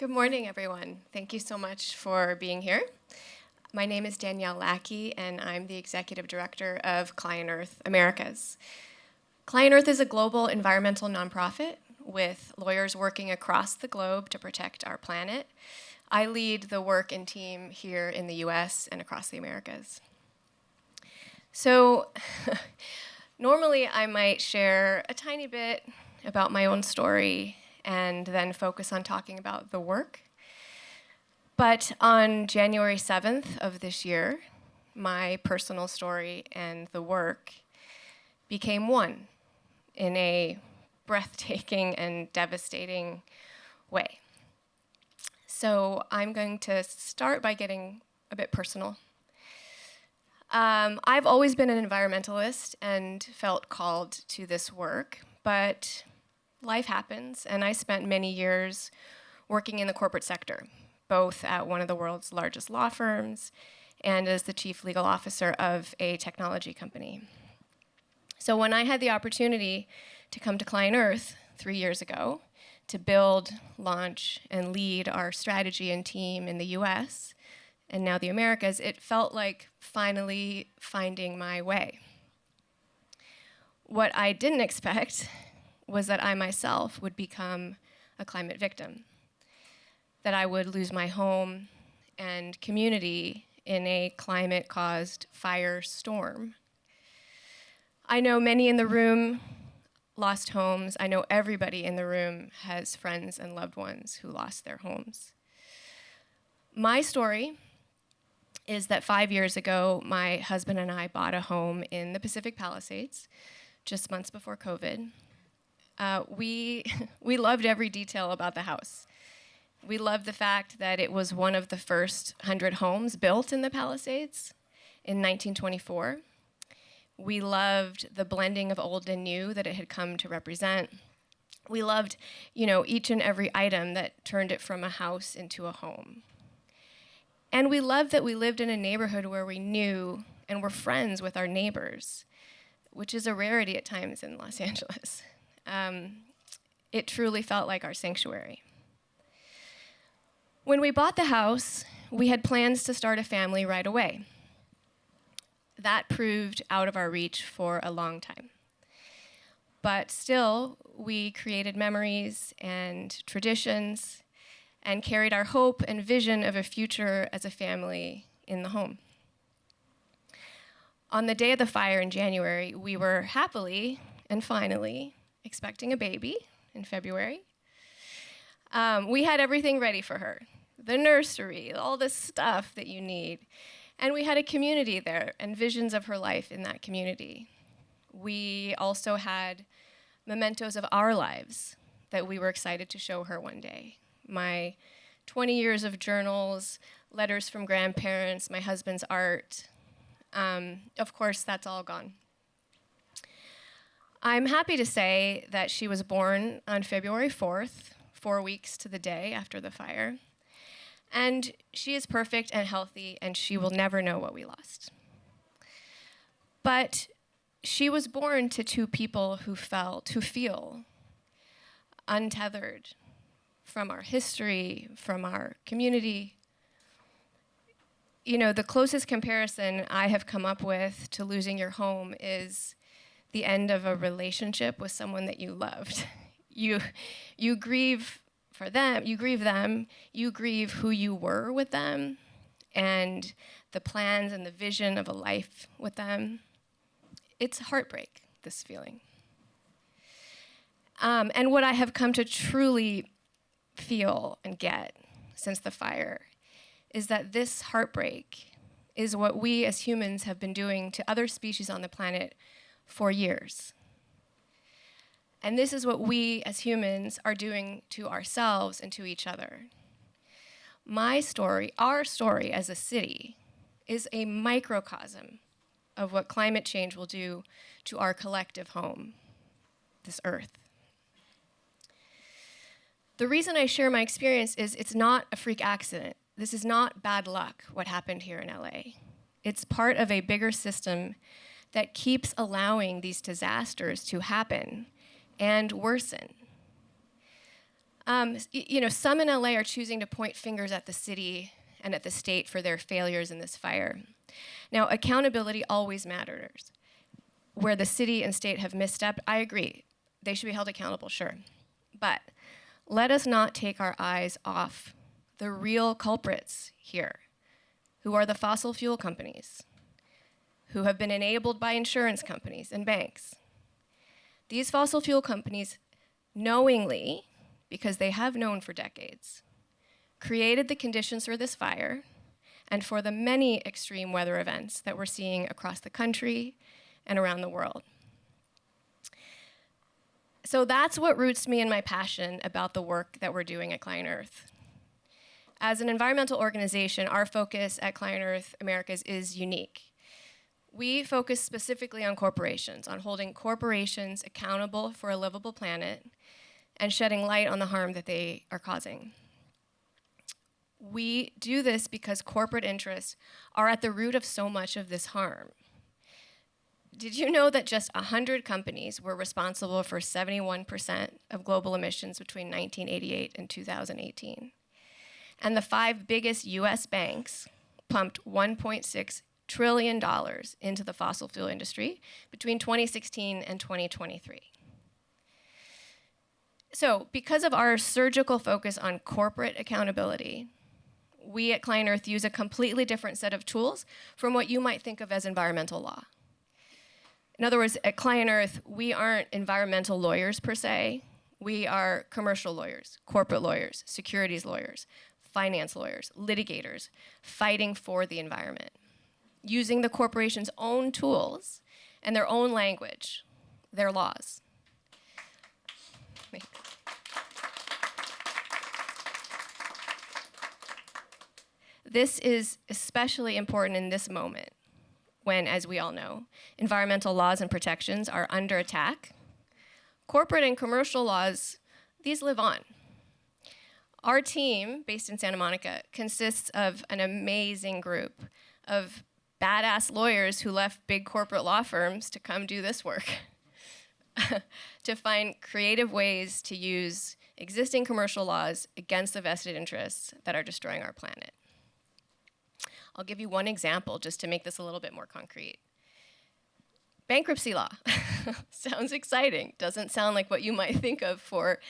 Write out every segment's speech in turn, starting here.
Good morning, everyone. Thank you so much for being here. My name is Danielle Lackey, and I'm the Executive Director of ClientEarth Americas. ClientEarth is a global environmental nonprofit with lawyers working across the globe to protect our planet. I lead the work and team here in the US and across the Americas. So normally I might share a tiny bit about my own story and then focus on talking about the work. But on January 7th of this year, my personal story and the work became one in a breathtaking and devastating way. So I'm going to start by getting a bit personal. I've always been an environmentalist and felt called to this work, but life happens, and I spent many years working in the corporate sector, both at one of the world's largest law firms and as the chief legal officer of a technology company. So when I had the opportunity to come to ClientEarth 3 years ago to build, launch, and lead our strategy and team in the US and now the Americas, it felt like finally finding my way. What I didn't expect was that I myself would become a climate victim, that I would lose my home and community in a climate-caused firestorm. I know many in the room lost homes. I know everybody in the room has friends and loved ones who lost their homes. My story is that 5 years ago, my husband and I bought a home in the Pacific Palisades, just months before COVID. We loved every detail about the house. We loved the fact that it was one of the first 100 homes built in the Palisades in 1924. We loved the blending of old and new that it had come to represent. We loved, each and every item that turned it from a house into a home. And we loved that we lived in a neighborhood where we knew and were friends with our neighbors, which is a rarity at times in Los Angeles. It truly felt like our sanctuary. When we bought the house, we had plans to start a family right away. That proved out of our reach for a long time. But still, we created memories and traditions and carried our hope and vision of a future as a family in the home. On the day of the fire in January, we were happily and finally expecting a baby in February. We had everything ready for her, the nursery, all the stuff that you need. And we had a community there and visions of her life in that community. We also had mementos of our lives that we were excited to show her one day. My 20 years of journals, letters from grandparents, my husband's art. Of course, that's all gone. I'm happy to say that she was born on February 4th, 4 weeks to the day after the fire. And she is perfect and healthy, and she will never know what we lost. But she was born to two people who feel untethered from our history, from our community. The closest comparison I have come up with to losing your home is the end of a relationship with someone that you loved. You grieve for them, you grieve who you were with them, and the plans and the vision of a life with them. It's heartbreak, this feeling. And what I have come to truly feel and get since the fire is that this heartbreak is what we as humans have been doing to other species on the planet for years. And this is what we as humans are doing to ourselves and to each other. My story, our story as a city, is a microcosm of what climate change will do to our collective home, this earth. The reason I share my experience is it's not a freak accident. This is not bad luck, what happened here in LA. It's part of a bigger system that keeps allowing these disasters to happen and worsen. Some in LA are choosing to point fingers at the city and at the state for their failures in this fire. Now, accountability always matters. Where the city and state have misstepped, I agree. They should be held accountable, sure. But let us not take our eyes off the real culprits here, who are the fossil fuel companies, who have been enabled by insurance companies and banks. These fossil fuel companies knowingly, because they have known for decades, created the conditions for this fire and for the many extreme weather events that we're seeing across the country and around the world. So that's what roots me in my passion about the work that we're doing at ClientEarth. As an environmental organization, our focus at ClientEarth Americas is unique. We focus specifically on corporations, on holding corporations accountable for a livable planet and shedding light on the harm that they are causing. We do this because corporate interests are at the root of so much of this harm. Did you know that just 100 companies were responsible for 71% of global emissions between 1988 and 2018? And the 5 biggest US banks pumped $1.6 trillion into the fossil fuel industry between 2016 and 2023. So, because of our surgical focus on corporate accountability, we at ClientEarth use a completely different set of tools from what you might think of as environmental law. In other words, at ClientEarth, we aren't environmental lawyers per se. We are commercial lawyers, corporate lawyers, securities lawyers, finance lawyers, litigators, fighting for the environment, using the corporation's own tools and their own language, their laws. This is especially important in this moment when, as we all know, environmental laws and protections are under attack. Corporate and commercial laws, these live on. Our team, based in Santa Monica, consists of an amazing group of badass lawyers who left big corporate law firms to come do this work, to find creative ways to use existing commercial laws against the vested interests that are destroying our planet. I'll give you one example just to make this a little bit more concrete. Bankruptcy law. Sounds exciting. Doesn't sound like what you might think of for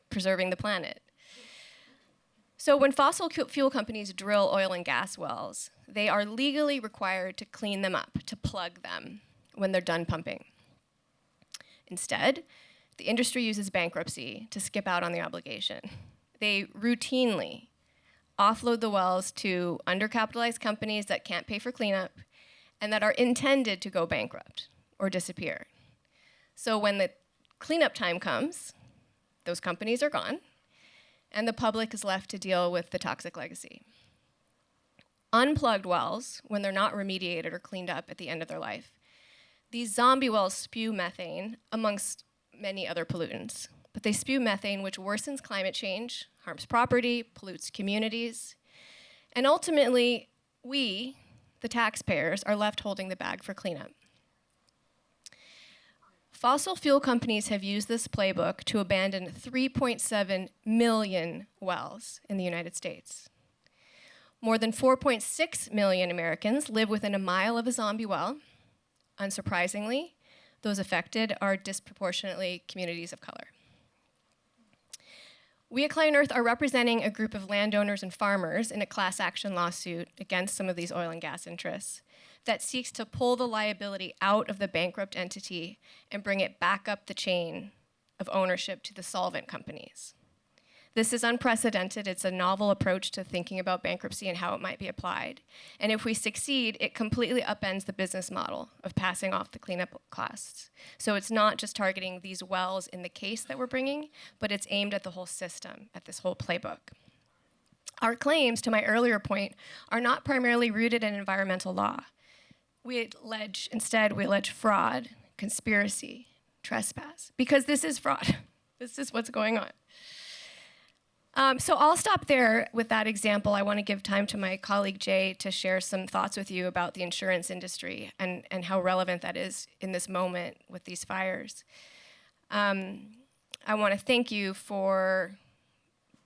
preserving the planet. So when fossil fuel companies drill oil and gas wells, they are legally required to clean them up, to plug them when they're done pumping. Instead, the industry uses bankruptcy to skip out on the obligation. They routinely offload the wells to undercapitalized companies that can't pay for cleanup and that are intended to go bankrupt or disappear. So when the cleanup time comes, those companies are gone, and the public is left to deal with the toxic legacy. Unplugged wells, when they're not remediated or cleaned up at the end of their life, these zombie wells spew methane amongst many other pollutants. But they spew methane, which worsens climate change, harms property, pollutes communities, and ultimately, we, the taxpayers, are left holding the bag for cleanup. Fossil fuel companies have used this playbook to abandon 3.7 million wells in the United States. More than 4.6 million Americans live within a mile of a zombie well. Unsurprisingly, those affected are disproportionately communities of color. We at ClientEarth are representing a group of landowners and farmers in a class action lawsuit against some of these oil and gas interests that seeks to pull the liability out of the bankrupt entity and bring it back up the chain of ownership to the solvent companies. This is unprecedented. It's a novel approach to thinking about bankruptcy and how it might be applied. And if we succeed, it completely upends the business model of passing off the cleanup costs. So it's not just targeting these wells in the case that we're bringing, but it's aimed at the whole system, at this whole playbook. Our claims, to my earlier point, are not primarily rooted in environmental law. Instead, we allege fraud, conspiracy, trespass, because this is fraud. This is what's going on. So I'll stop there with that example. I want to give time to my colleague Jay to share some thoughts with you about the insurance industry and how relevant that is in this moment with these fires. I want to thank you for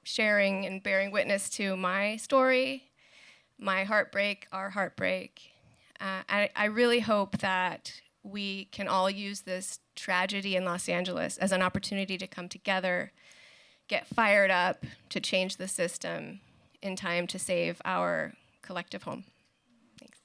sharing and bearing witness to my story, my heartbreak, our heartbreak. I really hope that we can all use this tragedy in Los Angeles as an opportunity to come together, get fired up to change the system in time to save our collective home. Thanks.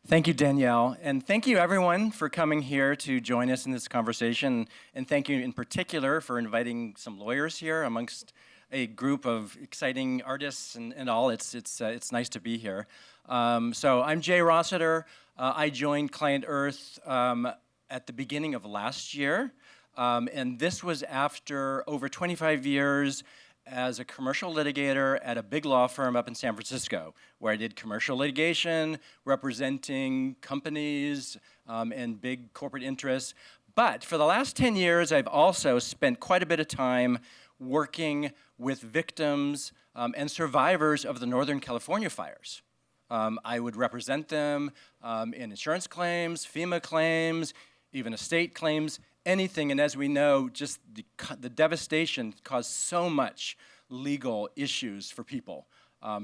Thank you, Danielle, and thank you everyone for coming here to join us in this conversation, and thank you in particular for inviting some lawyers here amongst a group of exciting artists and all. It's nice to be here. So I'm Jay Rossiter. I joined ClientEarth at the beginning of last year, and this was after over 25 years as a commercial litigator at a big law firm up in San Francisco, where I did commercial litigation, representing companies and big corporate interests. But for the last 10 years, I've also spent quite a bit of time working with victims and survivors of the Northern California fires. I would represent them in insurance claims, FEMA claims, even estate claims, anything. And as we know, just the devastation caused so much legal issues for people.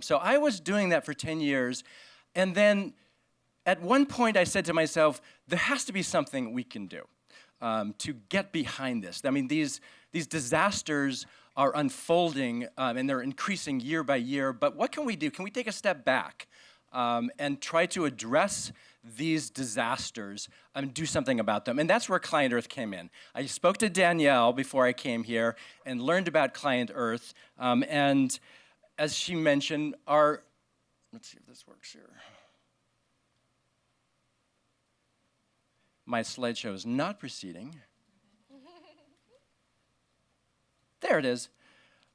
So I was doing that for 10 years. And then at one point I said to myself, there has to be something we can do to get behind this. I mean, these disasters are unfolding and they're increasing year by year, but what can we do? Can we take a step back and try to address these disasters and do something about them? And that's where ClientEarth came in. I spoke to Danielle before I came here and learned about ClientEarth. And as she mentioned, let's see if this works here. My slideshow is not proceeding. There it is.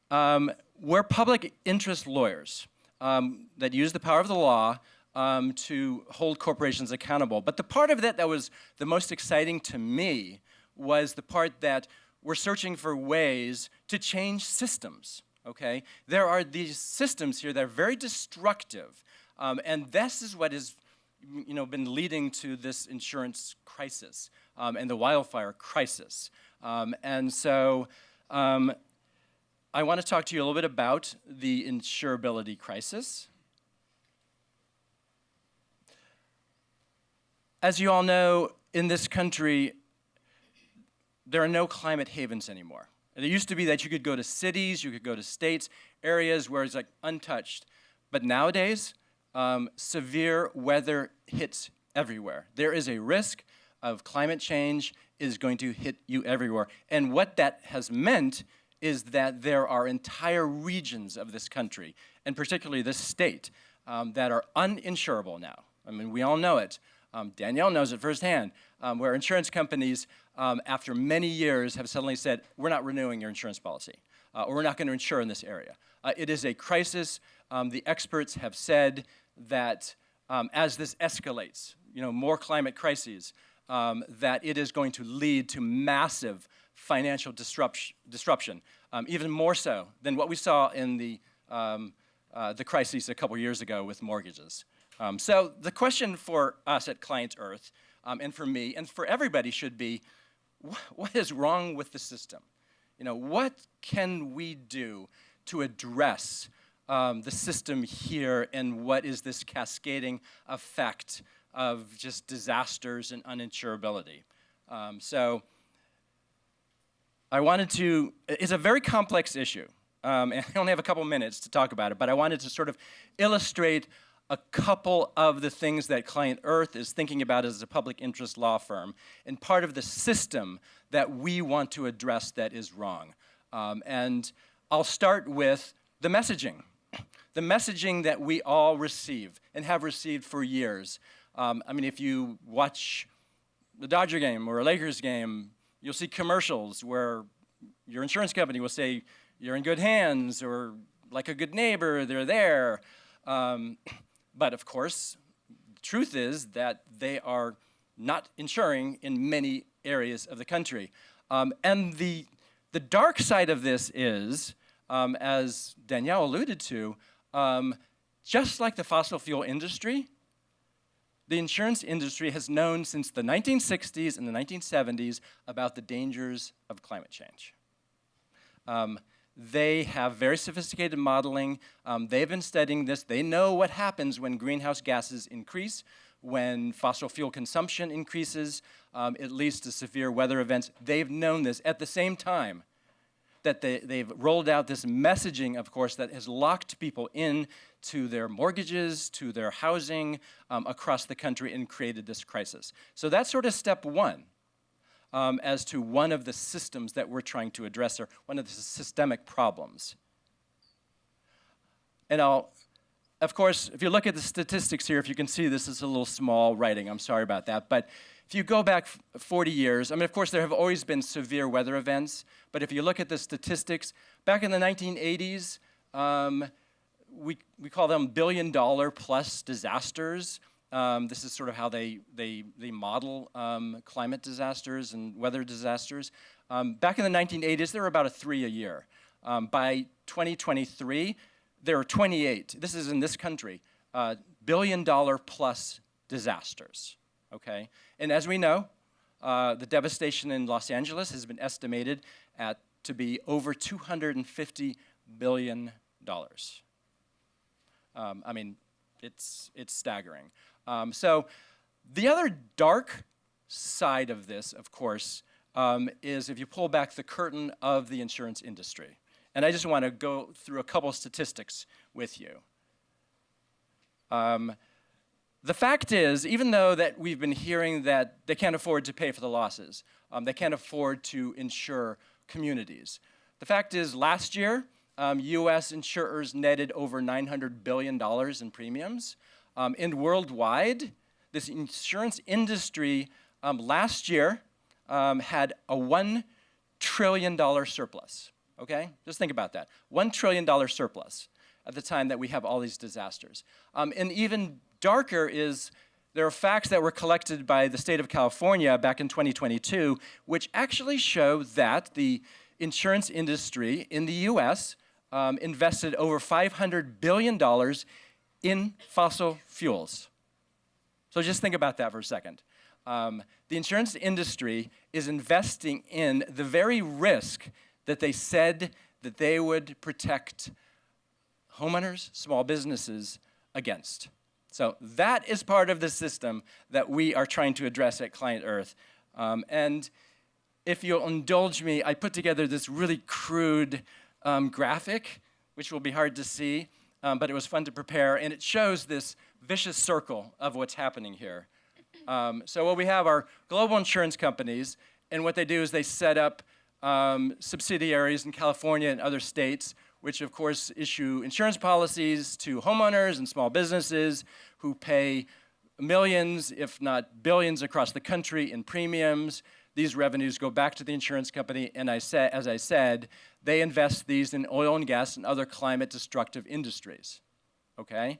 We're public interest lawyers that use the power of the law to hold corporations accountable. But the part of that that was the most exciting to me was the part that we're searching for ways to change systems, okay? There are these systems here that are very destructive, and this is what has been leading to this insurance crisis and the wildfire crisis. And so I want to talk to you a little bit about the insurability crisis. As you all know, in this country, there are no climate havens anymore. It used to be that you could go to cities, you could go to states, areas where it's like untouched. But nowadays, severe weather hits everywhere. There is a risk of climate change is going to hit you everywhere. And what that has meant is that there are entire regions of this country, and particularly this state, that are uninsurable now. I mean, we all know it. Danielle knows it firsthand, where insurance companies, after many years, have suddenly said, we're not renewing your insurance policy, or we're not going to insure in this area. It is a crisis. The experts have said that as this escalates, more climate crises, that it is going to lead to massive financial disruption, even more so than what we saw in the crises a couple years ago with mortgages. So the question for us at ClientEarth, and for me, and for everybody should be, what is wrong with the system? What can we do to address the system here, and what is this cascading effect of just disasters and uninsurability? So I wanted to, it's a very complex issue, and I only have a couple minutes to talk about it, but I wanted to sort of illustrate a couple of the things that ClientEarth is thinking about as a public interest law firm, and part of the system that we want to address that is wrong. And I'll start with the messaging. The messaging that we all receive and have received for years. I mean, if you watch the Dodger game or a Lakers game, you'll see commercials where your insurance company will say, you're in good hands, or like a good neighbor, they're there. But of course, the truth is that they are not insuring in many areas of the country. And the dark side of this is, as Danielle alluded to, just like the fossil fuel industry, the insurance industry has known since the 1960s and the 1970s about the dangers of climate change. They have very sophisticated modeling. They've been studying this. They know what happens when greenhouse gases increase, when fossil fuel consumption increases. It leads to severe weather events. They've known this at the same time that they've rolled out this messaging, of course, that has locked people in to their mortgages, to their housing across the country and created this crisis. So that's sort of step one as to one of the systems that we're trying to address, or one of the systemic problems. And of course, if you look at the statistics here, if you can see this is a little small writing, I'm sorry about that, but if you go back 40 years, I mean, of course, there have always been severe weather events, but if you look at the statistics, back in the 1980s, we call them billion-dollar-plus disasters. This is sort of how they model climate disasters and weather disasters. Back in the 1980s, there were about 3 a year. By 2023, there are 28. This is in this country, billion-dollar-plus disasters. Okay, and as we know, the devastation in Los Angeles has been estimated to be over $250 billion. I mean, it's staggering. So the other dark side of this, of course, is if you pull back the curtain of the insurance industry. And I just want to go through a couple statistics with you. The fact is, even though that we've been hearing that they can't afford to pay for the losses, they can't afford to insure communities. The fact is, last year, U.S. insurers netted over $900 billion in premiums. And worldwide, this insurance industry last year had a $1 trillion surplus, okay? Just think about that, $1 trillion surplus at the time that we have all these disasters. And even darker is there are facts that were collected by the state of California back in 2022, which actually show that the insurance industry in the U.S. Invested over $500 billion in fossil fuels. So just think about that for a second. The insurance industry is investing in the very risk that they said that they would protect homeowners, small businesses against. So that is part of the system that we are trying to address at ClientEarth. And if you'll indulge me, I put together this really crude graphic, which will be hard to see, but it was fun to prepare, and it shows this vicious circle of what's happening here. So what we have are global insurance companies, and what they do is they set up subsidiaries in California and other states, which of course issue insurance policies to homeowners and small businesses who pay millions, if not billions, across the country in premiums. These revenues go back to the insurance company, and as I said, they invest these in oil and gas and other climate-destructive industries, okay?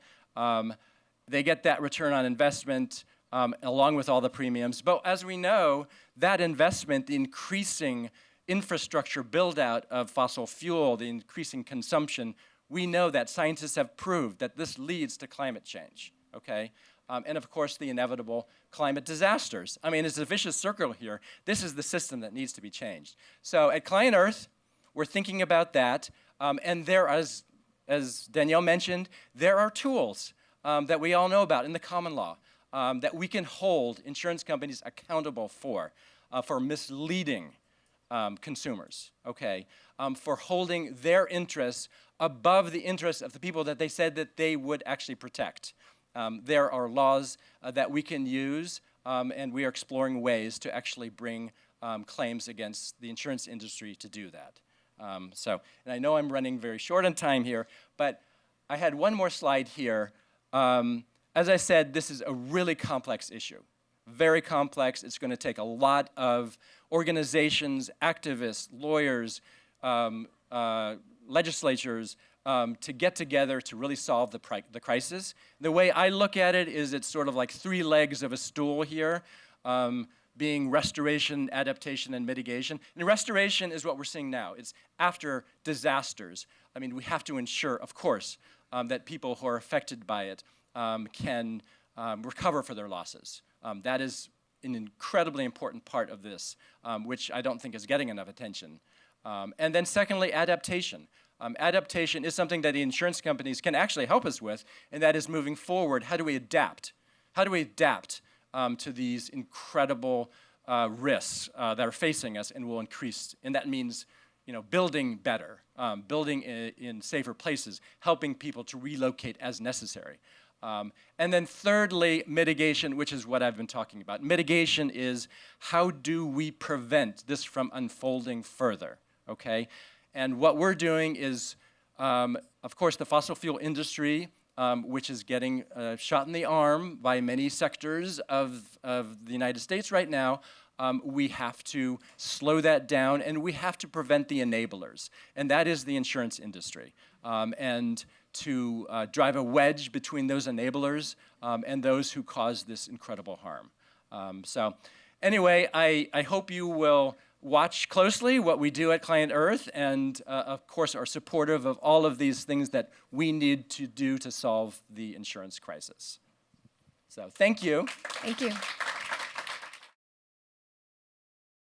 They get that return on investment along with all the premiums. But as we know, that investment, the increasing infrastructure build-out of fossil fuel, the increasing consumption, we know that scientists have proved that this leads to climate change, okay? And of course, the inevitable climate disasters. I mean, it's a vicious circle here. This is the system that needs to be changed. So at ClientEarth, we're thinking about that. And there, as Danielle mentioned, there are tools that we all know about in the common law that we can hold insurance companies accountable for misleading consumers, okay? For holding their interests above the interests of the people that they said that they would actually protect. There are laws that we can use, and we are exploring ways to actually bring claims against the insurance industry to do that. And I know I'm running very short on time here, but I had one more slide here. As I said, this is a really complex issue. Very complex. It's going to take a lot of organizations, activists, lawyers, legislatures, to get together to really solve the crisis. The way I look at it is it's sort of like three legs of a stool here, being restoration, adaptation, and mitigation. And restoration is what we're seeing now. It's after disasters. I mean, we have to ensure, of course, that people who are affected by it can recover for their losses. That is an incredibly important part of this, which I don't think is getting enough attention. And then secondly, adaptation. Adaptation is something that the insurance companies can actually help us with, and that is moving forward. How do we adapt? How do we adapt to these incredible risks that are facing us and will increase? And that means, building better, building in safer places, helping people to relocate as necessary. And then thirdly, mitigation, which is what I've been talking about. Mitigation is how do we prevent this from unfolding further, okay? And what we're doing is, of course, the fossil fuel industry, which is getting shot in the arm by many sectors of the United States right now. We have to slow that down, and we have to prevent the enablers, and that is the insurance industry. And to drive a wedge between those enablers and those who cause this incredible harm. So anyway, I hope you will watch closely what we do at ClientEarth and, of course, are supportive of all of these things that we need to do to solve the insurance crisis. So thank you. Thank you.